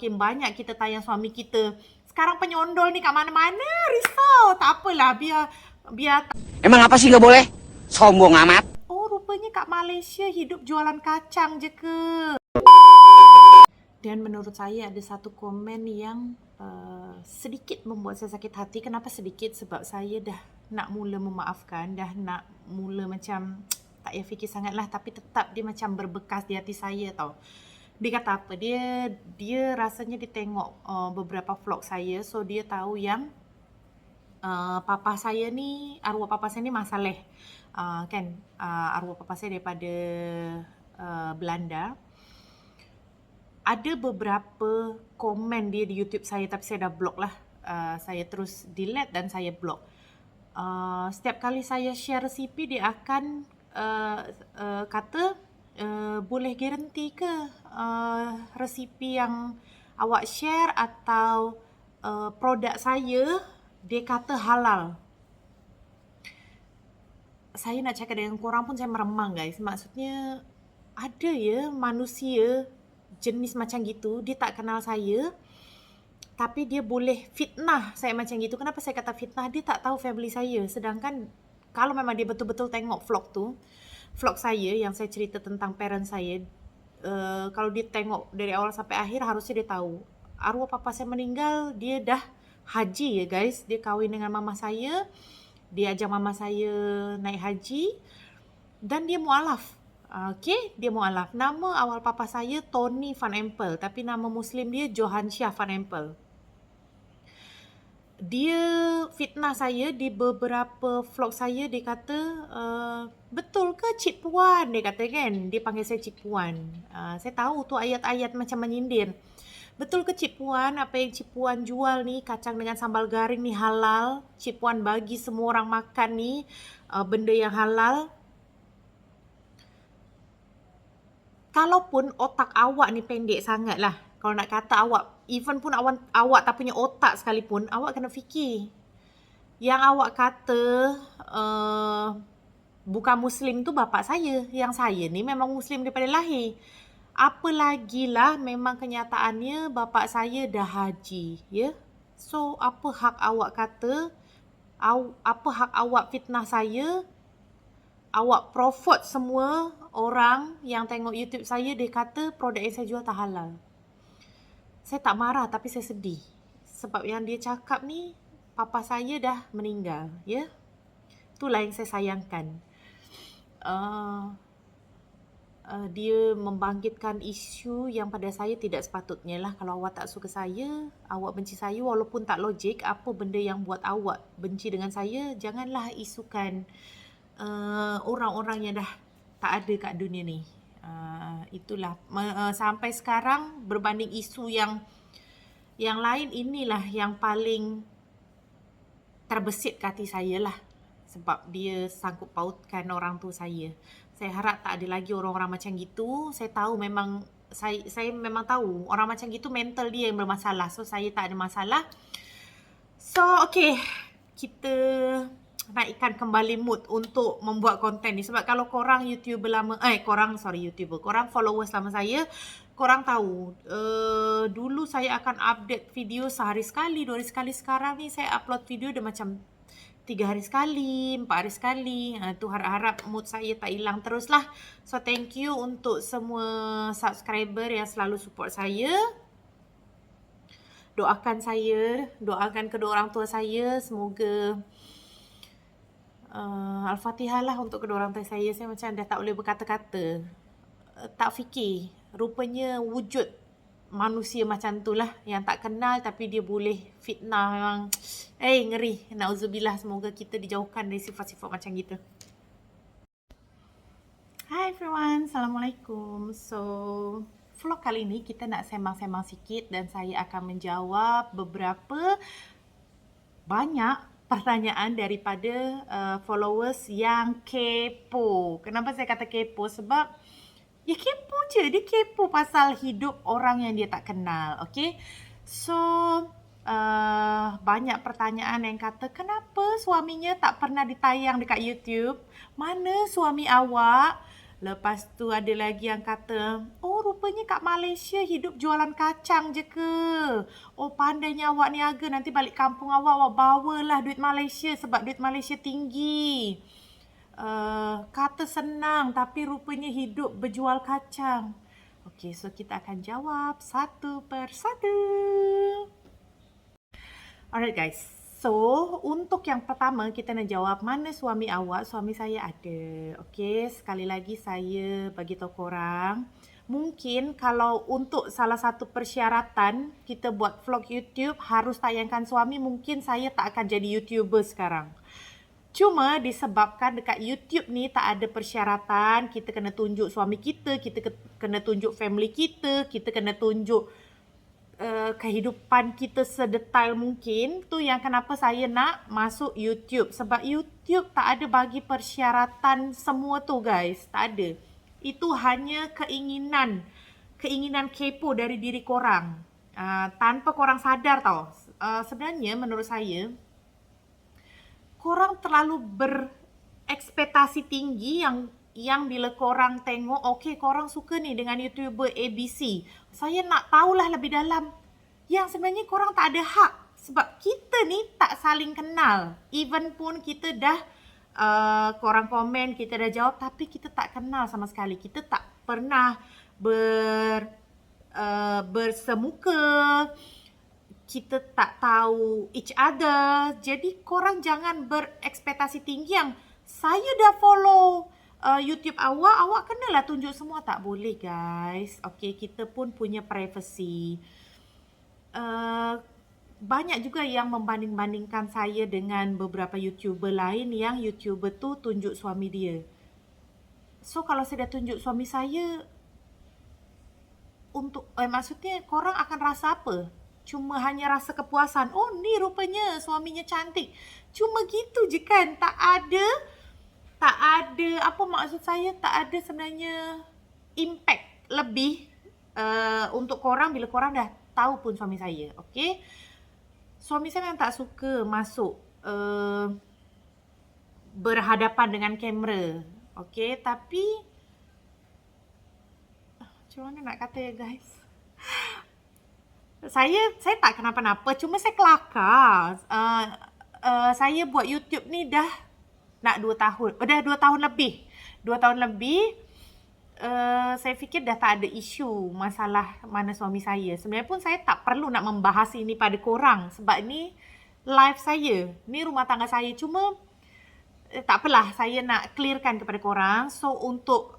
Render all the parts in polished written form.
semakin banyak kita tayang suami kita. Sekarang penyondol ni kat mana-mana, risau. Tak apalah, biar. Emang apa sih nggak boleh? Sombong amat. Oh, rupanya kat Malaysia hidup jualan kacang je ke? Dan menurut saya ada satu komen yang sedikit membuat saya sakit hati. Kenapa sedikit? Sebab saya dah nak mula memaafkan, dah nak mula macam tak payah fikir sangat lah, tapi tetap dia macam berbekas di hati saya tau. Dia kata apa? Dia rasanya dia tengok beberapa vlog saya, so dia tahu yang papa saya ni, arwah papa saya ni masalah. Kan, arwah papa saya daripada Belanda. Ada beberapa komen dia di YouTube saya, tapi saya dah block lah. Saya terus delete dan saya block. Setiap kali saya share resipi, dia akan kata, boleh guarantee ke resipi yang awak share atau produk saya, dia kata halal. Saya nak cakap dengan korang pun saya meremang guys. Maksudnya ada ya manusia jenis macam gitu, dia tak kenal saya, tapi dia boleh fitnah saya macam gitu. Kenapa saya kata fitnah? Dia tak tahu family saya. Sedangkan kalau memang dia betul-betul tengok vlog saya yang saya cerita tentang parent saya, kalau dia tengok dari awal sampai akhir, harusnya dia tahu. Arwah papa saya meninggal, dia dah haji ya guys. Dia kahwin dengan mama saya, dia ajak mama saya naik haji, dan dia mualaf. Okay, dia mualaf. Nama awal papa saya Tony Van Empel, tapi nama Muslim dia Johan Syah Van Empel. Dia fitnah saya di beberapa vlog saya. Dia kata, betul ke Cik Puan? Dia kata kan, dia panggil saya Cik Puan. Saya tahu tu ayat-ayat macam menyindir. Betul ke Cik Puan, apa yang Cik Puan jual ni, kacang dengan sambal garing ni halal? Cik Puan bagi semua orang makan ni benda yang halal? Kalaupun otak awak ni pendek sangat lah, kalau nak kata awak, even pun awak tak punya otak sekalipun, awak kena fikir. Yang awak kata bukan Muslim tu bapa saya. Yang saya ni memang Muslim daripada lahir. Apa lagi lah, memang kenyataannya bapa saya dah haji, ya. So, apa hak awak kata, apa hak awak fitnah saya, awak profit semua orang yang tengok YouTube saya, dia kata produk yang saya jual tak halal. Saya tak marah, tapi saya sedih. Sebab yang dia cakap ni, papa saya dah meninggal, ya. Itulah yang saya sayangkan. Dia membangkitkan isu yang pada saya tidak sepatutnya lah. Kalau awak tak suka saya, awak benci saya, walaupun tak logik, apa benda yang buat awak benci dengan saya, janganlah isukan orang-orang yang dah tak ada kat dunia ni. Itulah sampai sekarang, berbanding isu yang lain, inilah yang paling terbesit ke hati saya lah. Sebab dia sangkut pautkan orang tua saya. Saya harap tak ada lagi orang-orang macam gitu. Saya tahu memang, saya memang tahu orang macam gitu mental dia yang bermasalah. So, saya tak ada masalah. So, okay, kita naikkan kembali mood untuk membuat konten ni. Sebab kalau korang YouTuber lama, korang followers lama saya, korang tahu, dulu saya akan update video sehari sekali, 2 hari sekali. Sekarang ni saya upload video dah macam 3 hari sekali, 4 hari sekali. Tu harap-harap mood saya tak hilang terus lah. So, thank you untuk semua subscriber yang selalu support saya. Doakan saya, doakan kedua orang tua saya. Semoga Al-Fatihah lah untuk kedua orang tua saya. Saya macam dah tak boleh berkata-kata. Tak fikir. Rupanya wujud manusia macam tu lah, yang tak kenal tapi dia boleh fitnah. Memang ngeri. Na'udzubillah, semoga kita dijauhkan dari sifat-sifat macam gitu. Hi everyone, Assalamualaikum. So, vlog kali ini kita nak sembang-sembang sikit dan saya akan menjawab beberapa banyak pertanyaan daripada followers yang kepo. Kenapa saya kata kepo? Sebab ya kepo je. Dia kepo pasal hidup orang yang dia tak kenal. Okay. So, banyak pertanyaan yang kata, kenapa suaminya tak pernah ditayang dekat YouTube? Mana suami awak? Lepas tu ada lagi yang kata, oh rupanya kat Malaysia hidup jualan kacang je ke? Oh pandainya awak niaga, nanti balik kampung awak bawalah duit Malaysia sebab duit Malaysia tinggi. Kata senang tapi rupanya hidup berjual kacang. Okey, so kita akan jawab satu persatu. Alright guys, so untuk yang pertama kita nak jawab mana suami awak. Suami saya ada. Okey, sekali lagi saya bagi tahu korang, mungkin kalau untuk salah satu persyaratan kita buat vlog YouTube harus tayangkan suami, mungkin saya tak akan jadi YouTuber sekarang. Cuma disebabkan dekat YouTube ni tak ada persyaratan, kita kena tunjuk suami kita kena tunjuk family kita kena tunjuk kehidupan kita sedetail mungkin. Tu yang kenapa saya nak masuk YouTube. Sebab YouTube tak ada bagi persyaratan semua tu guys. Tak ada. Itu hanya keinginan kepo dari diri korang. Tanpa korang sadar tau. Sebenarnya menurut saya, korang terlalu berekspektasi tinggi yang bila korang tengok, okay korang suka ni dengan YouTuber ABC, saya nak tahulah lebih dalam. Yang sebenarnya korang tak ada hak. Sebab kita ni tak saling kenal. Even pun kita dah, korang komen, kita dah jawab, tapi kita tak kenal sama sekali. Kita tak pernah bersemuka. Kita tak tahu each other. Jadi korang jangan berekspektasi tinggi yang saya dah follow YouTube awak kenalah tunjuk semua. Tak boleh guys. Okay, kita pun punya privacy. Banyak juga yang membanding-bandingkan saya dengan beberapa YouTuber lain yang YouTuber tu tunjuk suami dia. So kalau saya dah tunjuk suami saya, maksudnya korang akan rasa apa? Cuma hanya rasa kepuasan. Oh ni rupanya suaminya cantik. Cuma gitu je kan. Tak ada, apa maksud saya, tak ada sebenarnya impact lebih untuk korang bila korang dah tahu pun suami saya. Okay. Suami saya memang tak suka masuk berhadapan dengan kamera. Okay. Tapi macam mana nak kata ya guys? Saya tak kenapa-napa, cuma saya kelakar. Saya buat YouTube ni dah nak 2 tahun. Dah 2 tahun lebih. 2 tahun lebih. Saya fikir dah tak ada isu masalah mana suami saya. Sebenarnya pun saya tak perlu nak membahas ini pada korang. Sebab ni live saya. Ni rumah tangga saya. Cuma tak apalah, saya nak clearkan kepada korang. So untuk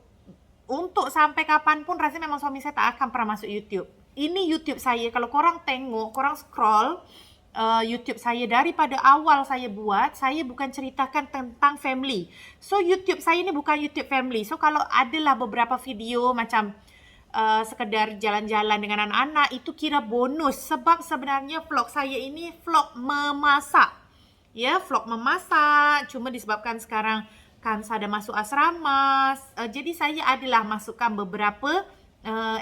sampai kapan pun rasanya memang suami saya tak akan pernah masuk YouTube. Ini YouTube saya. Kalau korang tengok, korang scroll YouTube saya daripada awal saya buat, saya bukan ceritakan tentang family. So YouTube saya ni bukan YouTube family. So kalau adalah beberapa video macam sekedar jalan-jalan dengan anak-anak, itu kira bonus. Sebab sebenarnya vlog saya ini vlog memasak. Ya, vlog memasak. Cuma disebabkan sekarang Kansa dah masuk asrama, jadi saya adalah masukkan beberapa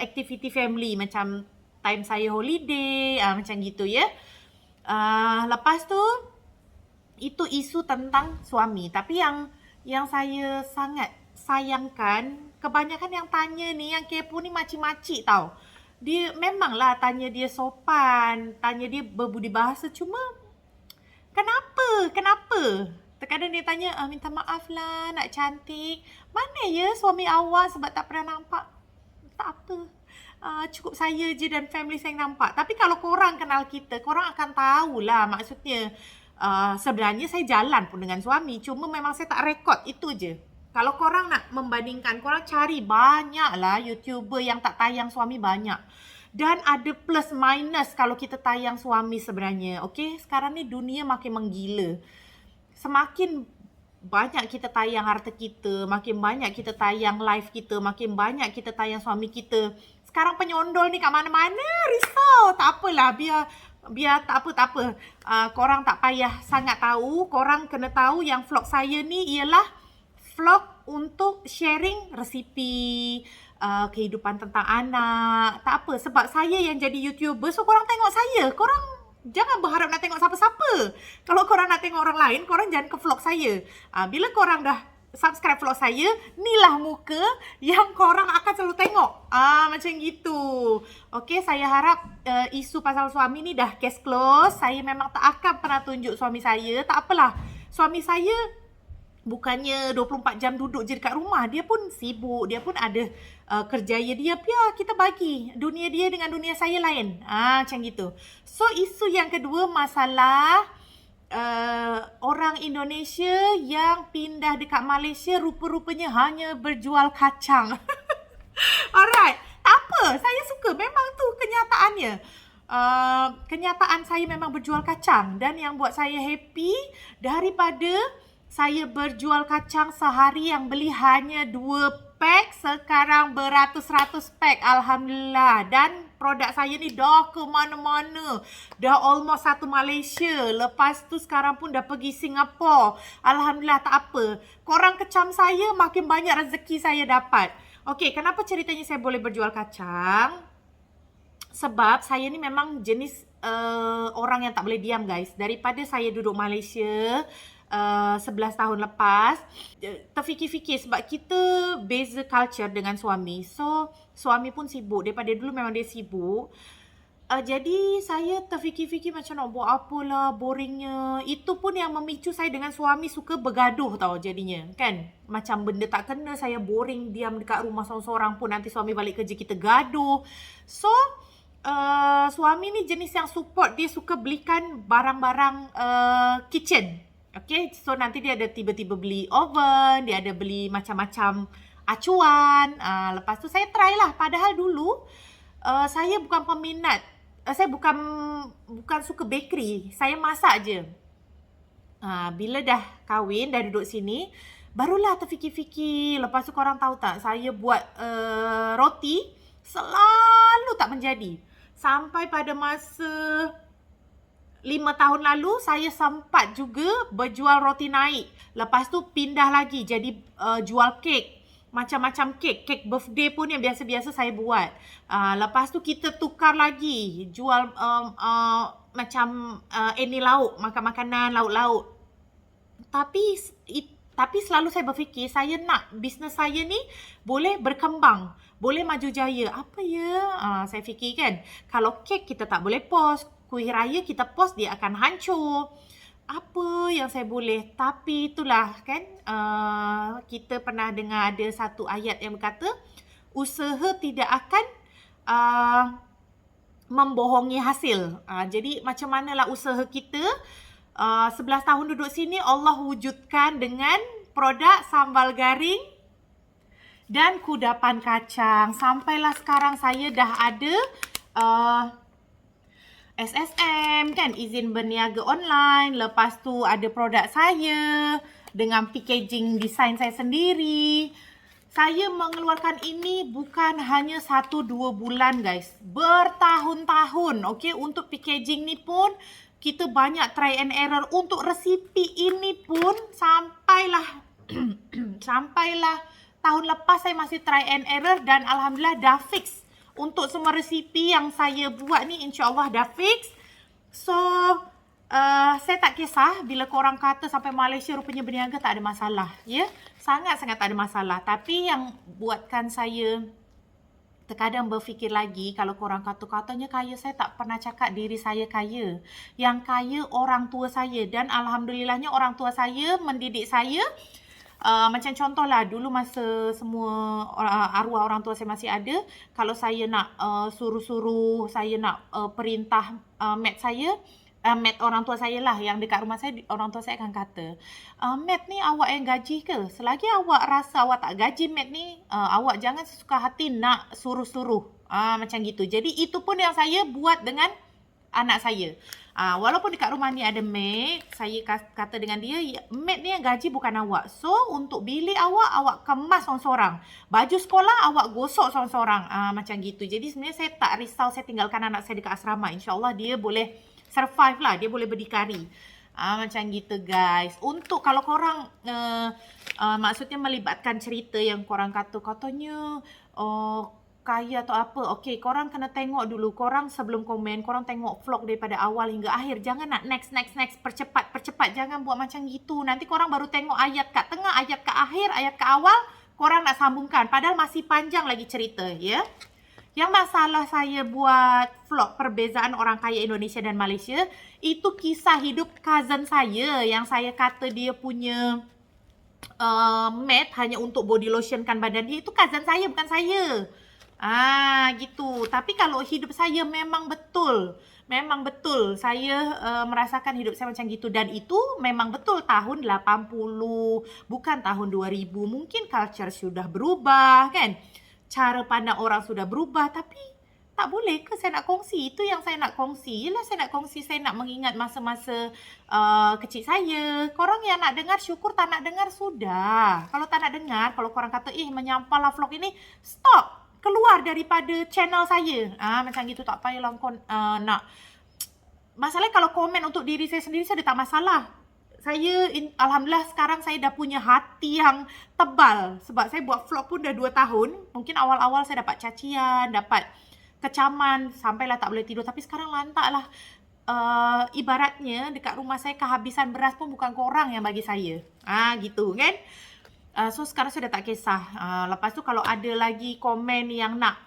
aktiviti family macam time saya holiday, macam gitu ya. Lepas tu itu isu tentang suami. Tapi yang saya sangat sayangkan, kebanyakan yang tanya ni, yang kepo ni makcik-makcik tau. Dia memanglah tanya dia sopan, tanya dia berbudi bahasa, cuma kenapa? Terkadang dia tanya, minta maaf lah nak cantik. Mana ya suami awak sebab tak pernah nampak? Tak apa. Cukup saya je dan family saya yang nampak. Tapi kalau korang kenal kita, korang akan tahulah maksudnya. Sebenarnya saya jalan pun dengan suami. Cuma memang saya tak rekod, itu je. Kalau korang nak membandingkan, korang cari banyaklah YouTuber yang tak tayang suami banyak. Dan ada plus minus kalau kita tayang suami sebenarnya. Okay, sekarang ni dunia makin menggila. Semakin banyak kita tayang harta kita, makin banyak kita tayang live kita, makin banyak kita tayang suami kita. Sekarang penyondol ni kat mana-mana, risau. Tak apalah, biar tak apa. Korang tak payah sangat tahu. Korang kena tahu yang vlog saya ni ialah vlog untuk sharing resipi, kehidupan tentang anak. Tak apa, sebab saya yang jadi YouTuber, so korang tengok saya. Korang jangan berharap nak tengok siapa-siapa. Kalau korang nak tengok orang lain, korang jangan ke vlog saya. Bila korang dah subscribe vlog saya, inilah muka yang korang akan selalu tengok. Macam gitu. Okay, saya harap isu pasal suami ni dah case close. Saya memang tak akan pernah tunjuk suami saya. Tak apalah. Suami saya bukannya 24 jam duduk je dekat rumah. Dia pun sibuk. Dia pun ada kerjaya dia. Biar kita bagi. Dunia dia dengan dunia saya lain. Macam gitu. So, isu yang kedua masalah orang Indonesia yang pindah dekat Malaysia rupa-rupanya hanya berjual kacang. Alright, tak apa. Saya suka. Memang tu kenyataannya. Kenyataan saya memang berjual kacang. Dan yang buat saya happy, daripada saya berjual kacang sehari yang beli hanya 2 pack, sekarang beratus-ratus pack. Alhamdulillah. Dan produk saya ni dah ke mana-mana. Dah almost satu Malaysia. Lepas tu sekarang pun dah pergi Singapura. Alhamdulillah, tak apa. Korang kecam saya, makin banyak rezeki saya dapat. Okey, kenapa ceritanya saya boleh berjual kacang? Sebab saya ni memang jenis orang yang tak boleh diam, guys. Daripada saya duduk Malaysia 11 tahun lepas, terfikir-fikir sebab kita beza culture dengan suami. So, suami pun sibuk. Daripada dulu memang dia sibuk. Jadi saya terfikir-fikir macam nak buat apalah, boringnya. Itu pun yang memicu saya dengan suami suka bergaduh tau jadinya, kan. Macam benda tak kena, saya boring diam dekat rumah seorang-seorang pun. Nanti suami balik kerja, kita gaduh. So, suami ni jenis yang support. Dia suka belikan barang-barang kitchen. Okay, so nanti dia ada tiba-tiba beli oven, dia ada beli macam-macam acuan. Lepas tu saya try lah. Padahal dulu saya bukan peminat. Saya bukan suka bakery. Saya masak je. Bila dah kahwin, dah duduk sini, barulah terfikir-fikir. Lepas tu korang tahu tak, saya buat roti selalu tak menjadi. Sampai pada masa 5 tahun lalu, saya sempat juga berjual roti naik. Lepas tu pindah lagi jadi jual kek. Macam-macam kek. Kek birthday pun yang biasa-biasa saya buat. Lepas tu kita tukar lagi. Jual macam ini lauk. Makan-makanan, lauk-lauk. Tapi selalu saya berfikir, saya nak bisnes saya ni boleh berkembang. Boleh maju jaya. Apa ya? Saya fikir kan. Kalau kek kita tak boleh post. Kuih raya kita post, dia akan hancur. Apa yang saya boleh? Tapi itulah kan, kita pernah dengar ada satu ayat yang berkata, usaha tidak akan membohongi hasil. Jadi macam manalah usaha kita, 11 tahun duduk sini, Allah wujudkan dengan produk sambal garing dan kudapan kacang. Sampailah sekarang saya dah ada SSM kan, izin berniaga online. Lepas tu ada produk saya dengan packaging design saya sendiri. Saya mengeluarkan ini bukan hanya 1-2 bulan, guys. Bertahun-tahun. Okay, untuk packaging ni pun kita banyak try and error. Untuk resipi ini pun sampailah tahun lepas saya masih try and error dan alhamdulillah dah fix. Untuk semua resipi yang saya buat ni, insyaAllah dah fix. So, saya tak kisah bila korang kata sampai Malaysia rupanya berniaga, tak ada masalah. Ya, sangat-sangat tak ada masalah. Tapi yang buatkan saya terkadang berfikir lagi, kalau korang katanya kaya, saya tak pernah cakap diri saya kaya. Yang kaya orang tua saya. Dan alhamdulillahnya orang tua saya mendidik saya. Macam contohlah, dulu masa semua arwah orang tua saya masih ada, kalau saya nak suruh-suruh, saya nak perintah mat saya, mat orang tua saya lah, yang dekat rumah saya, orang tua saya akan kata, mat ni awak yang gaji ke? Selagi awak rasa awak tak gaji mat ni, awak jangan sesuka hati nak suruh-suruh. Macam gitu. Jadi itu pun yang saya buat dengan anak saya. Walaupun dekat rumah ni ada maid, saya kata dengan dia, maid ni yang gaji bukan awak. So, untuk bilik awak kemas seorang-seorang. Baju sekolah, awak gosok seorang-seorang. Macam gitu. Jadi sebenarnya saya tak risau saya tinggalkan anak saya dekat asrama. InsyaAllah dia boleh survive lah. Dia boleh berdikari. Macam gitu, guys. Untuk kalau korang, maksudnya melibatkan cerita yang korang katanya, kaya atau apa. Okey, korang kena tengok dulu. Korang sebelum komen, korang tengok vlog daripada awal hingga akhir. Jangan nak next. Percepat. Jangan buat macam gitu. Nanti korang baru tengok ayat kat tengah, ayat kat akhir, ayat kat awal. Korang nak sambungkan. Padahal masih panjang lagi cerita, ya. Yang masalah saya buat vlog perbezaan orang kaya Indonesia dan Malaysia, itu kisah hidup cousin saya yang saya kata dia punya mat hanya untuk body lotionkan badan dia. Itu cousin saya, bukan saya. Gitu. Tapi kalau hidup saya memang betul saya merasakan hidup saya macam gitu, dan itu memang betul tahun 80, bukan tahun 2000. Mungkin culture sudah berubah kan, cara pandang orang sudah berubah, tapi tak boleh ke saya nak kongsi? Itu yang saya nak kongsi. Yelah, saya nak kongsi, saya nak mengingat masa-masa kecil saya. Korang yang nak dengar syukur, tak nak dengar sudah. Kalau tak nak dengar, kalau korang kata menyampahlah vlog ini, stop, keluar daripada channel saya. Macam gitu, tak payahlah kau nak. Masalahnya kalau komen untuk diri saya sendiri, saya dah tak masalah. Saya, alhamdulillah sekarang saya dah punya hati yang tebal. Sebab saya buat vlog pun dah 2 tahun. Mungkin awal-awal saya dapat cacian, dapat kecaman, sampailah tak boleh tidur. Tapi sekarang lantak lah. Ibaratnya dekat rumah saya kehabisan beras pun bukan korang yang bagi saya. Gitu kan. So sekarang saya dah tak kisah. Lepas tu kalau ada lagi komen yang nak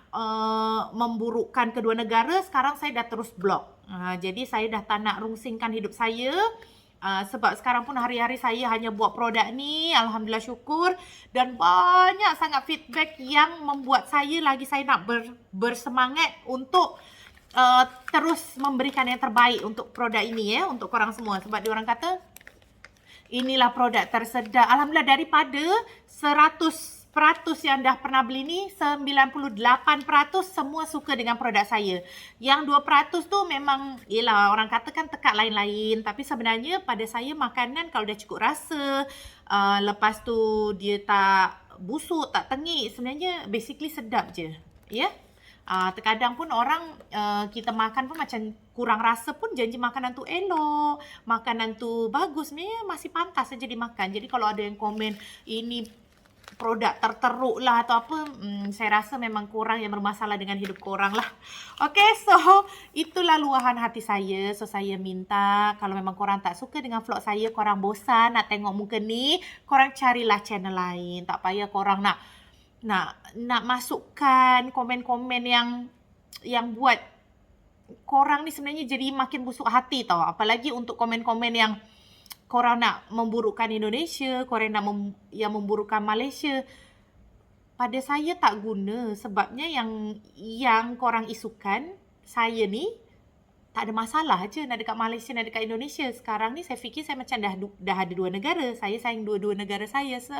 memburukkan kedua negara, sekarang saya dah terus block. Jadi saya dah tak nak rungsingkan hidup saya. Sebab sekarang pun hari-hari saya hanya buat produk ni, alhamdulillah syukur, dan banyak sangat feedback yang membuat saya nak bersemangat untuk terus memberikan yang terbaik untuk produk ini, ya, untuk korang semua. Sebab diorang kata inilah produk tersedap. Alhamdulillah, daripada 100% yang dah pernah beli ni, 98% semua suka dengan produk saya. Yang 2% tu memang, yelah, orang kata kan tekak lain-lain. Tapi sebenarnya pada saya makanan kalau dah cukup rasa, lepas tu dia tak busuk, tak tengik, sebenarnya basically sedap je. Ya? Terkadang pun orang kita makan pun macam kurang rasa pun janji makanan tu elok, makanan tu bagus, sebenarnya masih pantas saja dimakan. Jadi kalau ada yang komen ini produk terteruk lah atau apa, saya rasa memang korang yang bermasalah dengan hidup korang lah. Okay, so itulah luahan hati saya. So saya minta kalau memang korang tak suka dengan vlog saya, korang bosan nak tengok muka ni, korang carilah channel lain. Tak payah korang nak masukkan komen-komen yang buat korang ni sebenarnya jadi makin busuk hati tau. Apalagi untuk komen-komen yang korang nak memburukkan Indonesia, korang nak yang memburukkan Malaysia. Pada saya tak guna, sebabnya yang korang isukan, saya ni tak ada masalah je nak dekat Malaysia, nak dekat Indonesia. Sekarang ni saya fikir saya macam dah ada 2 negara. Saya sayang dua-dua negara saya. So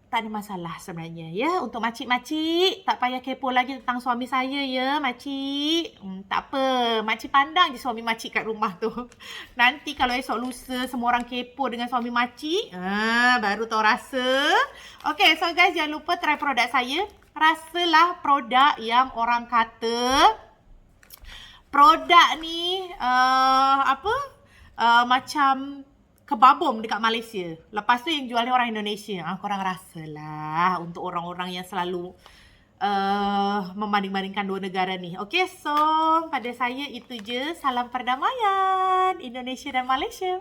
tak ada masalah sebenarnya, ya. Untuk makcik-makcik, tak payah kepo lagi tentang suami saya, ya, makcik. Tak apa, makcik pandang je suami makcik kat rumah tu. Nanti kalau esok lusa semua orang kepo dengan suami makcik, baru tahu rasa. Okay, so guys, jangan lupa try produk saya. Rasalah produk yang orang kata produk ni macam kebabom dekat Malaysia. Lepas tu yang jualnya orang Indonesia. Korang rasalah untuk orang-orang yang selalu membanding-bandingkan 2 negara ni. Okay, so pada saya itu je. Salam perdamaian Indonesia dan Malaysia.